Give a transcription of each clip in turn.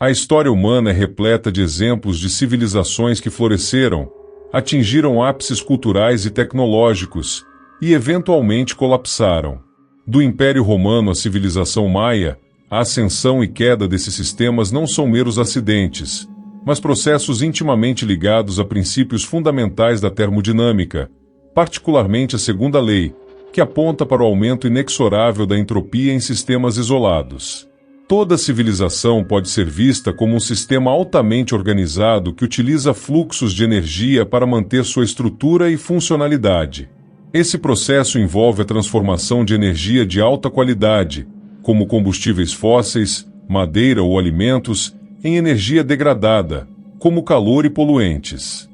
A história humana é repleta de exemplos de civilizações que floresceram, atingiram ápices culturais e tecnológicos, e eventualmente colapsaram. Do Império Romano à civilização maia, a ascensão e queda desses sistemas não são meros acidentes, mas processos intimamente ligados a princípios fundamentais da termodinâmica, particularmente a segunda lei, que aponta para o aumento inexorável da entropia em sistemas isolados. Toda civilização pode ser vista como um sistema altamente organizado que utiliza fluxos de energia para manter sua estrutura e funcionalidade. Esse processo envolve a transformação de energia de alta qualidade, como combustíveis fósseis, madeira ou alimentos, em energia degradada, como calor e poluentes.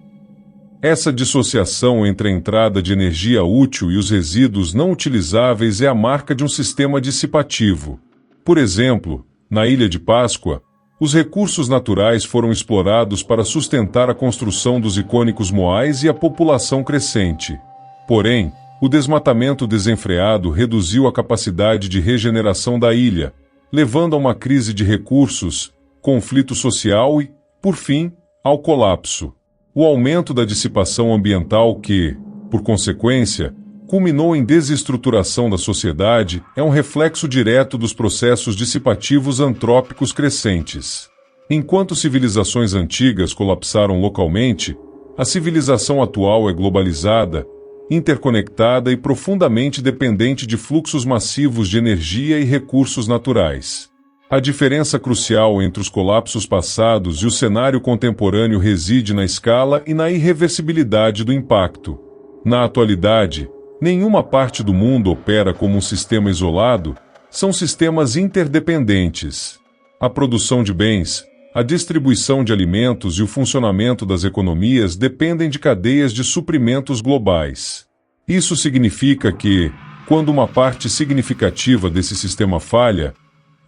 Essa dissociação entre a entrada de energia útil e os resíduos não utilizáveis é a marca de um sistema dissipativo. Por exemplo, na Ilha de Páscoa, os recursos naturais foram explorados para sustentar a construção dos icônicos moais e a população crescente. Porém, o desmatamento desenfreado reduziu a capacidade de regeneração da ilha, levando a uma crise de recursos, conflito social e, por fim, ao colapso. O aumento da dissipação ambiental que, por consequência, culminou em desestruturação da sociedade é um reflexo direto dos processos dissipativos antrópicos crescentes. Enquanto civilizações antigas colapsaram localmente, a civilização atual é globalizada, interconectada e profundamente dependente de fluxos massivos de energia e recursos naturais. A diferença crucial entre os colapsos passados e o cenário contemporâneo reside na escala e na irreversibilidade do impacto. Na atualidade, nenhuma parte do mundo opera como um sistema isolado, são sistemas interdependentes. A produção de bens, a distribuição de alimentos e o funcionamento das economias dependem de cadeias de suprimentos globais. Isso significa que, quando uma parte significativa desse sistema falha,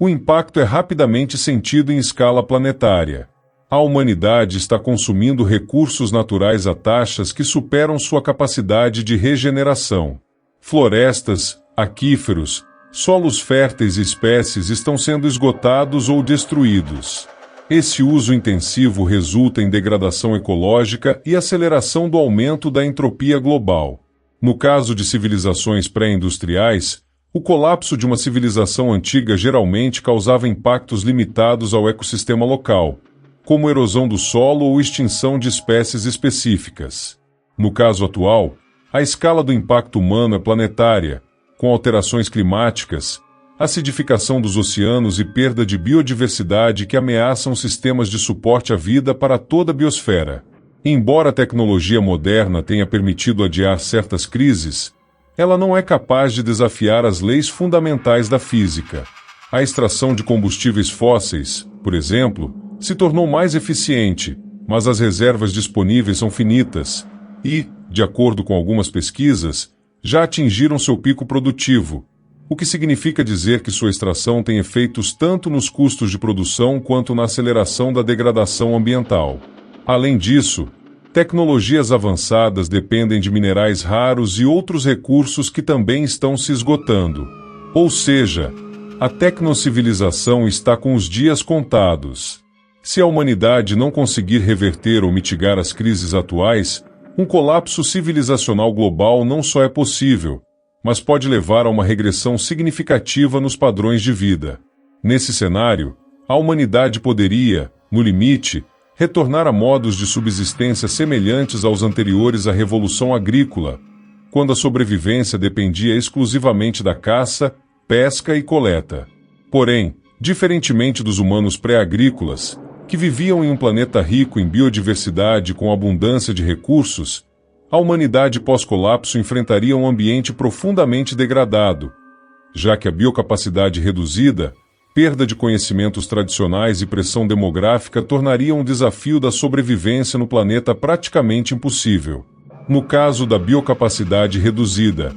o impacto é rapidamente sentido em escala planetária. A humanidade está consumindo recursos naturais a taxas que superam sua capacidade de regeneração. Florestas, aquíferos, solos férteis e espécies estão sendo esgotados ou destruídos. Esse uso intensivo resulta em degradação ecológica e aceleração do aumento da entropia global. No caso de civilizações pré-industriais, o colapso de uma civilização antiga geralmente causava impactos limitados ao ecossistema local, como erosão do solo ou extinção de espécies específicas. No caso atual, a escala do impacto humano é planetária, com alterações climáticas, acidificação dos oceanos e perda de biodiversidade que ameaçam sistemas de suporte à vida para toda a biosfera. Embora a tecnologia moderna tenha permitido adiar certas crises, ela não é capaz de desafiar as leis fundamentais da física. A extração de combustíveis fósseis, por exemplo, se tornou mais eficiente, mas as reservas disponíveis são finitas e, de acordo com algumas pesquisas, já atingiram seu pico produtivo, o que significa dizer que sua extração tem efeitos tanto nos custos de produção quanto na aceleração da degradação ambiental. Além disso, tecnologias avançadas dependem de minerais raros e outros recursos que também estão se esgotando. Ou seja, a tecnocivilização está com os dias contados. Se a humanidade não conseguir reverter ou mitigar as crises atuais, um colapso civilizacional global não só é possível, mas pode levar a uma regressão significativa nos padrões de vida. Nesse cenário, a humanidade poderia, no limite, retornar a modos de subsistência semelhantes aos anteriores à Revolução Agrícola, quando a sobrevivência dependia exclusivamente da caça, pesca e coleta. Porém, diferentemente dos humanos pré-agrícolas, que viviam em um planeta rico em biodiversidade com abundância de recursos, a humanidade pós-colapso enfrentaria um ambiente profundamente degradado, já que a biocapacidade reduzida, perda de conhecimentos tradicionais e pressão demográfica tornariam o desafio da sobrevivência no planeta praticamente impossível. No caso da biocapacidade reduzida,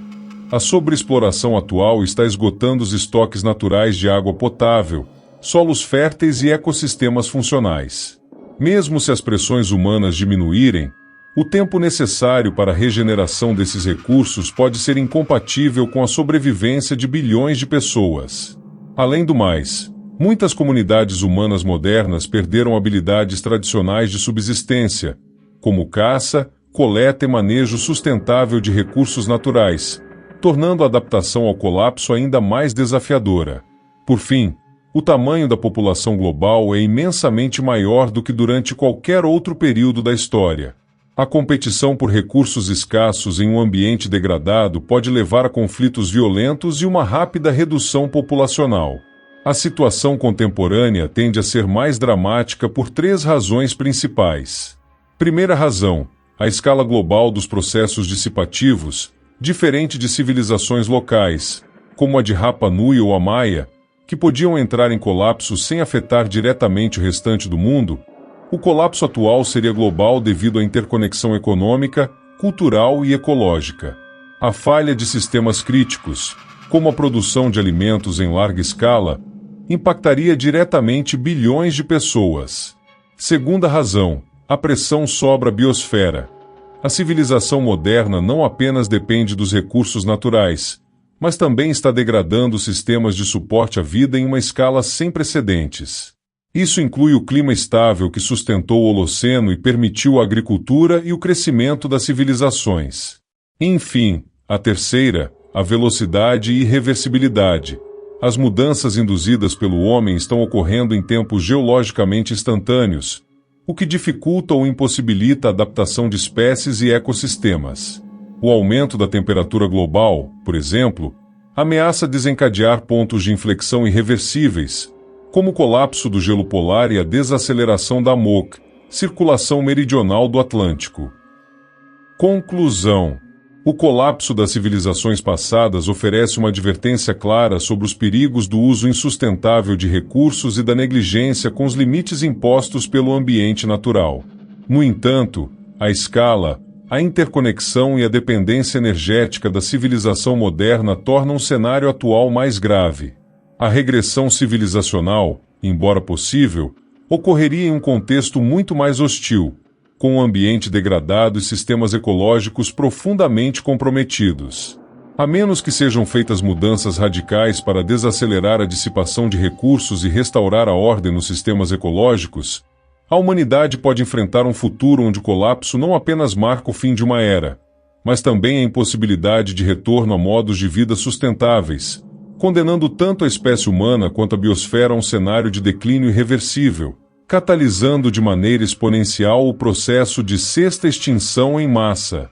a sobreexploração atual está esgotando os estoques naturais de água potável, solos férteis e ecossistemas funcionais. Mesmo se as pressões humanas diminuírem, o tempo necessário para a regeneração desses recursos pode ser incompatível com a sobrevivência de bilhões de pessoas. Além do mais, Muitas comunidades humanas modernas perderam habilidades tradicionais de subsistência, como caça, coleta e manejo sustentável de recursos naturais, tornando a adaptação ao colapso ainda mais desafiadora. Por fim, o tamanho da população global é imensamente maior do que durante qualquer outro período da história. A competição por recursos escassos em um ambiente degradado pode levar a conflitos violentos e uma rápida redução populacional. A situação contemporânea tende a ser mais dramática por 3 razões principais. Primeira razão: a escala global dos processos dissipativos, diferente de civilizações locais, como a de Rapa Nui ou a Maia, que podiam entrar em colapso sem afetar diretamente o restante do mundo. O colapso atual seria global devido à interconexão econômica, cultural e ecológica. A falha de sistemas críticos, como a produção de alimentos em larga escala, impactaria diretamente bilhões de pessoas. Segunda razão: a pressão sobre a biosfera. A civilização moderna não apenas depende dos recursos naturais, mas também está degradando os sistemas de suporte à vida em uma escala sem precedentes. Isso inclui o clima estável que sustentou o Holoceno e permitiu a agricultura e o crescimento das civilizações. Enfim, a terceira, a velocidade e irreversibilidade. As mudanças induzidas pelo homem estão ocorrendo em tempos geologicamente instantâneos, o que dificulta ou impossibilita a adaptação de espécies e ecossistemas. O aumento da temperatura global, por exemplo, ameaça desencadear pontos de inflexão irreversíveis, como o colapso do gelo polar e a desaceleração da MOC, circulação meridional do Atlântico. Conclusão: o colapso das civilizações passadas oferece uma advertência clara sobre os perigos do uso insustentável de recursos e da negligência com os limites impostos pelo ambiente natural. No entanto, a escala, a interconexão e a dependência energética da civilização moderna tornam o cenário atual mais grave. A regressão civilizacional, embora possível, ocorreria em um contexto muito mais hostil, com um ambiente degradado e sistemas ecológicos profundamente comprometidos. A menos que sejam feitas mudanças radicais para desacelerar a dissipação de recursos e restaurar a ordem nos sistemas ecológicos, a humanidade pode enfrentar um futuro onde o colapso não apenas marca o fim de uma era, mas também a impossibilidade de retorno a modos de vida sustentáveis, condenando tanto a espécie humana quanto a biosfera a um cenário de declínio irreversível, catalisando de maneira exponencial o processo de sexta extinção em massa.